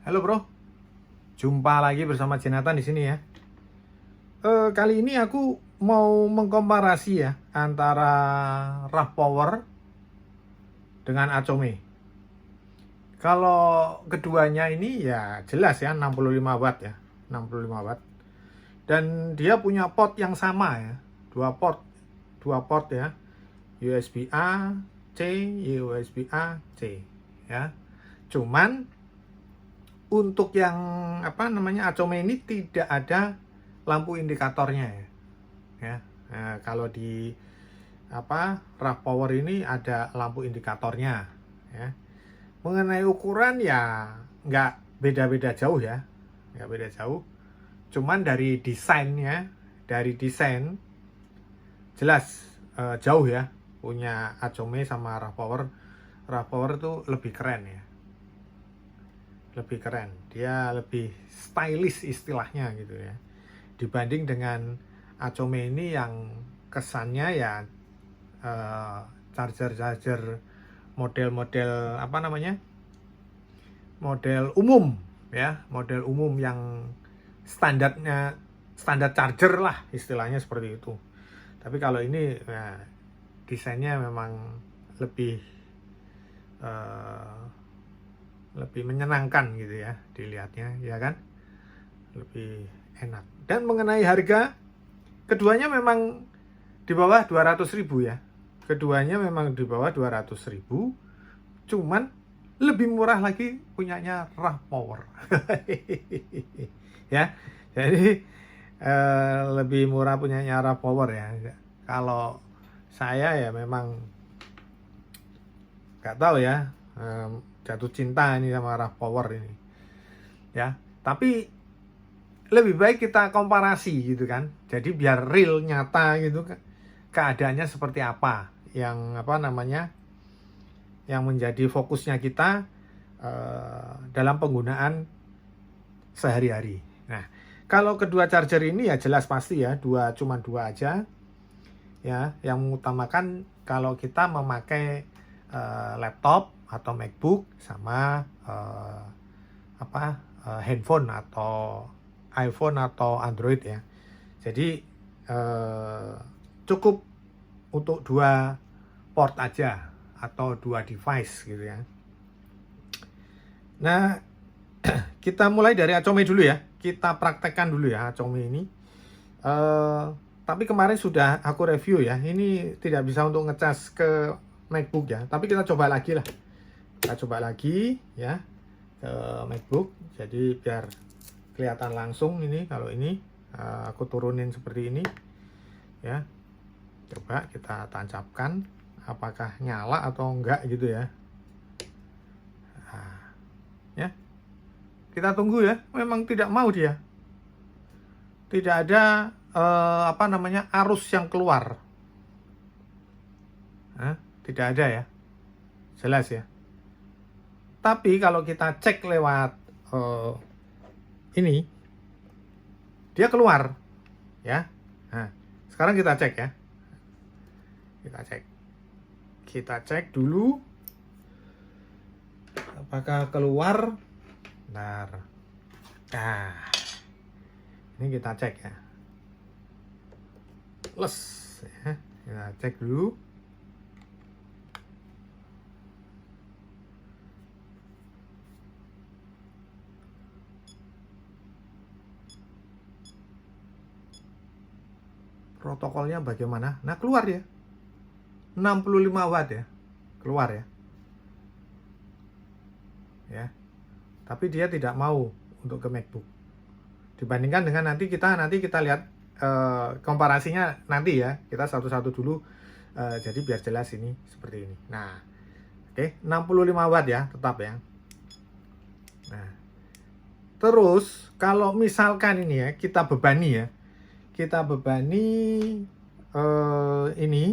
Halo bro, jumpa lagi bersama Jonathan di sini ya. Kali ini aku mau mengkomparasi ya antara RAV Power dengan Acome. Kalau keduanya ini ya jelas ya 65 watt ya, 65 watt. Dan dia punya port yang sama ya, dua port ya, USB A, C, USB A, C ya. Cuman untuk yang Acome ini tidak ada lampu indikatornya ya. Nah, kalau di RAV Power ini ada lampu indikatornya ya. Mengenai ukuran ya nggak beda-beda jauh ya, nggak beda jauh. Cuman dari desainnya, dari desain jelas jauh ya. Punya Acome sama RAV Power. RAV Power itu lebih keren ya, lebih keren, dia lebih stylish istilahnya gitu ya, dibanding dengan Acome ini yang kesannya ya charger model-model model umum ya, model umum yang standar charger lah istilahnya seperti itu. Tapi kalau ini ya, desainnya memang lebih lebih menyenangkan gitu ya dilihatnya ya kan, lebih enak. Dan mengenai harga, keduanya memang di bawah 200.000 ya, keduanya memang di bawah 200.000, cuman lebih murah lagi punyanya RAV Power. Ya, jadi lebih murah punyanya RAV Power ya. Kalau saya ya memang nggak tahu ya, jatuh cinta ini sama RAV Power ini ya. Tapi lebih baik kita komparasi gitu kan, jadi biar real, nyata gitu keadaannya seperti apa, yang yang menjadi fokusnya kita dalam penggunaan sehari-hari. Nah, kalau kedua charger ini ya jelas pasti ya, cuma dua aja ya, yang mengutamakan kalau kita memakai laptop atau MacBook sama handphone atau iPhone atau Android ya. Jadi cukup untuk dua port aja atau dua device gitu ya. Nah, kita mulai dari Acome dulu ya. Kita praktekkan dulu ya Acome ini. Tapi kemarin sudah aku review ya. Ini tidak bisa untuk ngecas ke MacBook ya. Tapi kita coba lagi lah. Kita coba lagi ya ke MacBook. Jadi biar kelihatan langsung ini. Kalau ini aku turunin seperti ini ya. Coba kita tancapkan. Apakah nyala atau enggak gitu ya. Nah, ya. Kita tunggu ya. Memang tidak mau dia. Tidak ada arus yang keluar. Tidak ada ya. Jelas ya. Tapi kalau kita cek lewat ini, dia keluar ya. Nah, sekarang kita cek ya. Kita cek dulu apakah keluar. Bentar. Nah, ini kita cek ya. Les ya. Kita cek dulu. Protokolnya bagaimana? Nah, keluar ya. 65 watt ya. Keluar ya. Ya. Tapi dia tidak mau untuk ke MacBook. Dibandingkan dengan nanti kita lihat komparasinya nanti ya. Kita satu-satu dulu. Jadi biar jelas ini seperti ini. Nah, oke, 65 watt ya, tetap ya. Nah, terus kalau misalkan ini ya, kita bebani ini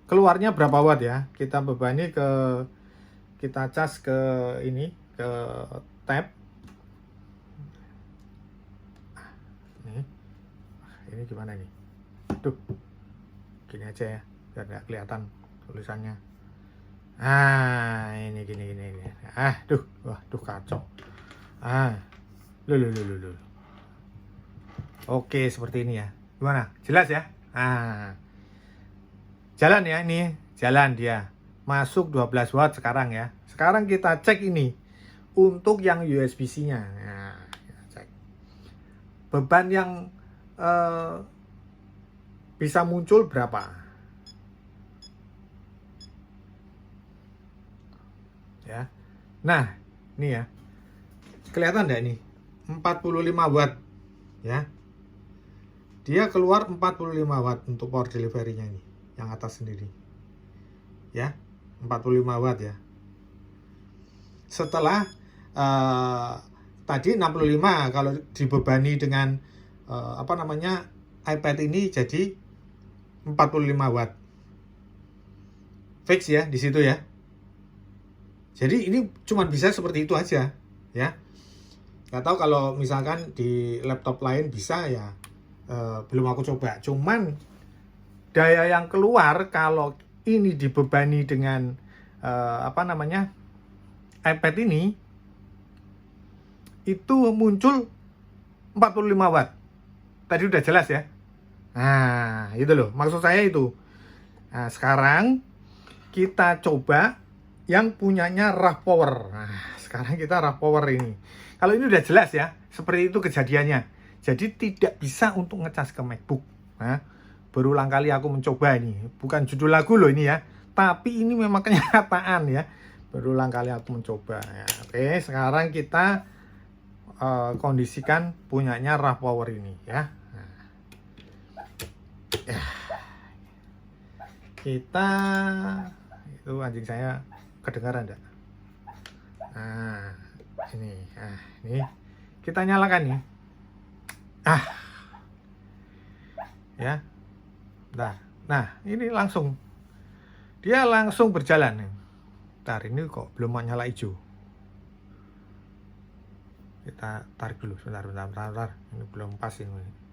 keluarnya berapa watt ya, kita bebani kita cas ke ini, ke tab ini gimana nih, gini aja ya biar nggak kelihatan tulisannya Ini gini. Duh kacau. Loh. Oke, seperti ini ya. Gimana? Jelas ya? Jalan ya ini, jalan dia. Masuk 12 watt sekarang ya. Sekarang kita cek ini untuk yang USB-C-nya. Nah, kita cek. Beban yang bisa muncul berapa? Ya. Nah, ini ya. Kelihatan enggak ini? 45 watt ya. Dia keluar 45 watt untuk power delivery-nya ini, yang atas sendiri. Ya, 45 watt ya. Setelah tadi 65 kalau dibebani dengan iPad ini jadi 45 watt. Fix ya di situ ya. Jadi ini cuma bisa seperti itu aja ya. Nggak tahu kalau misalkan di laptop lain bisa ya, belum aku coba. Cuman daya yang keluar kalau ini dibebani dengan iPad ini itu muncul 45 watt. Tadi udah jelas ya. Nah, itu loh. Maksud saya itu. Nah, sekarang kita coba yang punyanya RAV Power. Nah, sekarang kita RAV Power ini. Kalau ini udah jelas ya, seperti itu kejadiannya. Jadi tidak bisa untuk ngecas ke MacBook. Nah, berulang kali aku mencoba ini. Bukan judul lagu loh ini ya. Tapi ini memang kenyataan ya. Berulang kali aku mencoba. Ya, oke, sekarang kita kondisikan punyanya RAV Power ini ya. Kita itu anjing saya kedengaran enggak? Ini kita nyalakan nih. Ya. Nah, ini langsung dia langsung berjalan. Bentar, ini kok belum mau nyala hijau. Kita tarik dulu sebentar. Ini belum pas ini.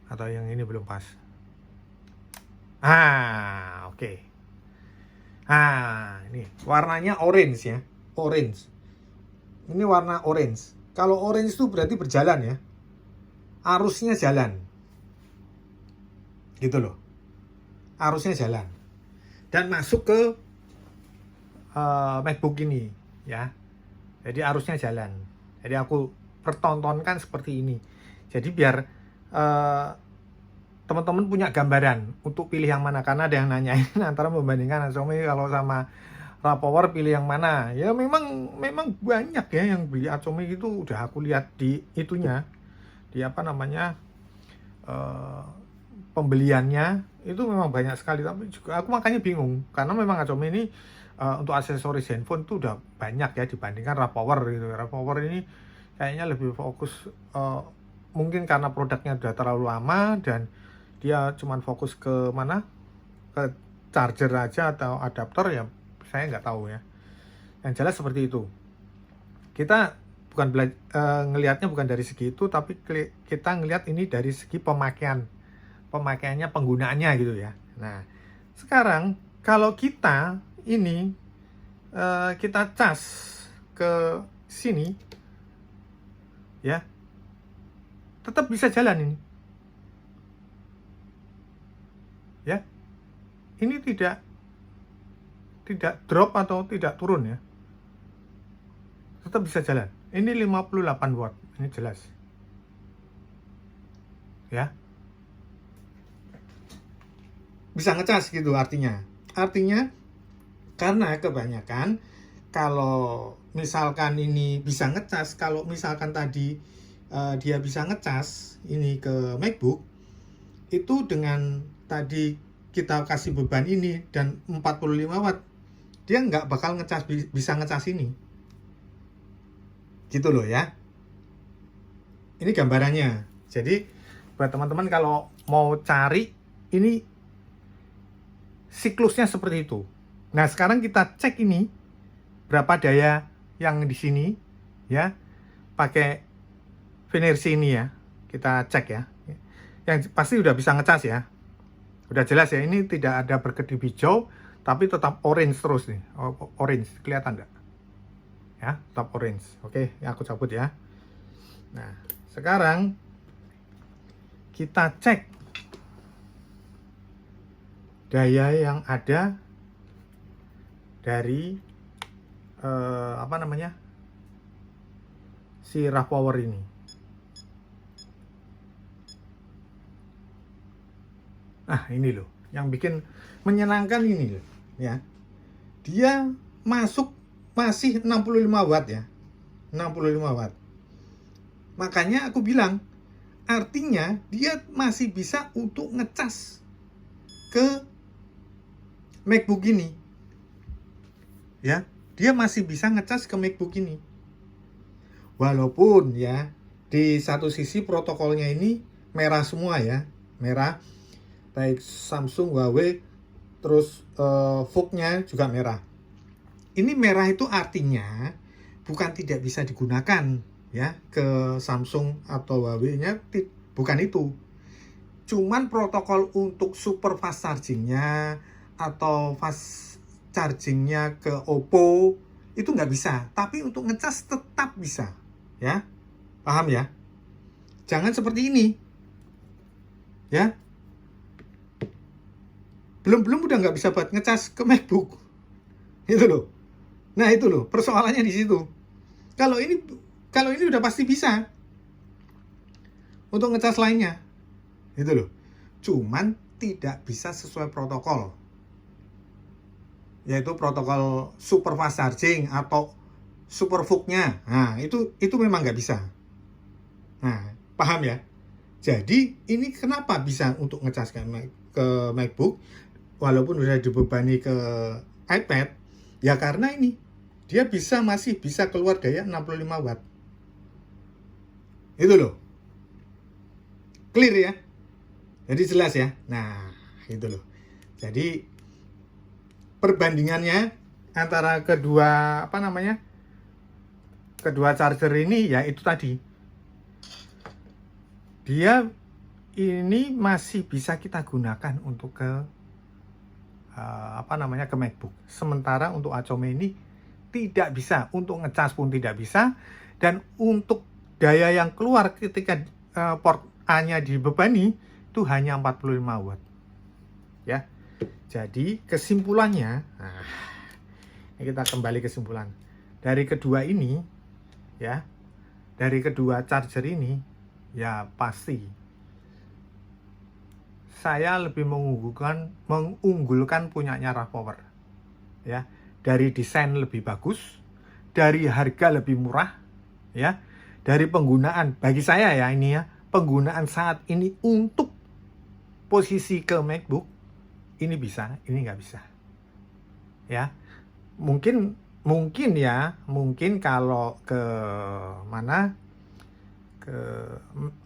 Atau yang ini belum pas. Oke. Ini warnanya orange ya. Orange. Ini warna orange. Kalau orange itu berarti berjalan ya. Arusnya jalan. Gitu loh. Arusnya jalan. Dan masuk ke MacBook ini ya. Jadi arusnya jalan. Jadi aku pertontonkan seperti ini. Jadi biar teman-teman punya gambaran untuk pilih yang mana, karena ada yang nanyain antara membandingkan Atomei kalau sama RAV Power pilih yang mana. Ya memang banyak ya yang beli Atomei itu, udah aku lihat di itunya, di pembeliannya itu memang banyak sekali. Tapi juga aku makanya bingung karena memang Atomei ini untuk aksesoris handphone itu udah banyak ya dibandingkan RAV Power gitu. RAV Power ini kayaknya lebih fokus, mungkin karena produknya udah terlalu lama dan dia cuman fokus ke mana, ke charger aja atau adapter ya, saya nggak tahu ya. Yang jelas seperti itu. Kita bukan ngelihatnya bukan dari segi itu, tapi kita ngelihat ini dari segi pemakaiannya, penggunaannya gitu ya. Nah, sekarang kalau kita ini kita cas ke sini ya, tetap bisa jalan ini ya. Ini tidak drop atau tidak turun ya, tetap bisa jalan. Ini 58 watt, ini jelas ya, bisa ngecas gitu artinya karena kebanyakan kalau misalkan ini bisa ngecas, kalau misalkan tadi dia bisa ngecas ini ke MacBook itu dengan tadi kita kasih beban ini dan 45 watt, dia nggak bakal bisa ngecas ini gitu loh ya. Ini gambarannya. Jadi buat teman-teman kalau mau cari ini siklusnya seperti itu. Nah, sekarang kita cek ini berapa daya yang di sini ya, pakai Finersi ini ya. Kita cek ya. Yang pasti udah bisa ngecas ya. Udah jelas ya, ini tidak ada berkedip hijau, tapi tetap orange terus nih. Orange, kelihatan nggak? Ya, tetap orange. Oke, aku cabut ya. Nah, sekarang kita cek daya yang ada dari si rough power ini. Nah, ini loh yang bikin menyenangkan ini loh, ya. Dia masih 65 watt ya. 65 watt. Makanya aku bilang, artinya dia masih bisa untuk ngecas ke MacBook ini. Ya, dia masih bisa ngecas ke MacBook ini. Walaupun ya, di satu sisi protokolnya ini merah semua ya. Merah, baik Samsung, Huawei, terus VOOC-nya juga merah. Ini merah itu artinya bukan tidak bisa digunakan ya ke Samsung atau Huawei-nya, bukan itu. Cuman protokol untuk super fast charging-nya atau fast charging-nya ke Oppo itu nggak bisa. Tapi untuk ngecas tetap bisa, ya. Paham ya? Jangan seperti ini, ya. Belum udah nggak bisa buat ngecas ke MacBook. Itu loh. Nah itu loh, persoalannya di situ. Kalau ini udah pasti bisa untuk ngecas lainnya. Itu loh. Cuman tidak bisa sesuai protokol. Yaitu protokol super fast charging atau super VOOC-nya. Nah, itu memang nggak bisa. Nah, paham ya? Jadi, ini kenapa bisa untuk ngecas ke MacBook walaupun udah dibebani ke iPad? Ya karena ini dia masih bisa keluar daya 65 watt. Itu loh. Clear ya? Jadi jelas ya. Nah, itu loh. Jadi perbandingannya antara kedua charger ini ya itu tadi. Dia ini masih bisa kita gunakan untuk ke ke MacBook. Sementara untuk Acome ini tidak bisa, untuk ngecas pun tidak bisa, dan untuk daya yang keluar ketika port A-nya dibebani itu hanya 45 watt. Ya. Jadi kesimpulannya, kita kembali kesimpulan. Dari kedua ini ya, dari kedua charger ini ya pasti saya lebih mengunggulkan punyanya rough power. Ya, dari desain lebih bagus, dari harga lebih murah, ya, dari penggunaan bagi saya ya ini ya, penggunaan saat ini untuk posisi ke MacBook ini bisa, ini nggak bisa. Ya, mungkin kalau ke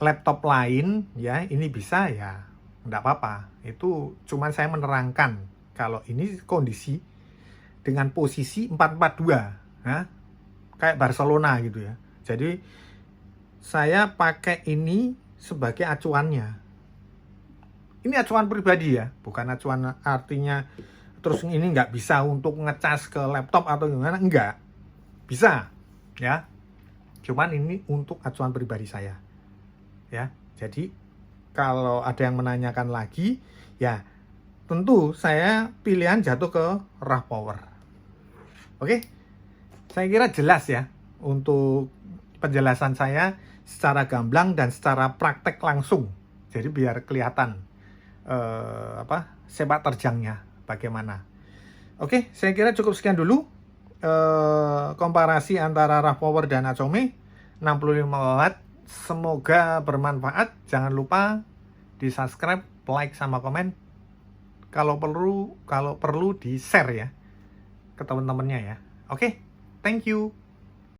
laptop lain ya ini bisa ya, nggak apa-apa. Itu cuman saya menerangkan kalau ini kondisi dengan posisi 442 ya, kayak Barcelona gitu ya. Jadi saya pakai ini sebagai acuannya. Ini acuan pribadi ya, bukan acuan artinya terus ini nggak bisa untuk ngecas ke laptop atau gimana, enggak. Bisa, ya. Cuman ini untuk acuan pribadi saya. Ya, jadi kalau ada yang menanyakan lagi, ya tentu saya pilihan jatuh ke rough power. Oke, saya kira jelas ya untuk penjelasan saya secara gamblang dan secara praktek langsung. Jadi biar kelihatan sepak terjangnya bagaimana. Oke, saya kira cukup sekian dulu komparasi antara rough power dan Acome 65 watt. Semoga bermanfaat. Jangan lupa di subscribe, like sama komen. Kalau perlu di share ya ke teman-temannya ya. Oke, thank you.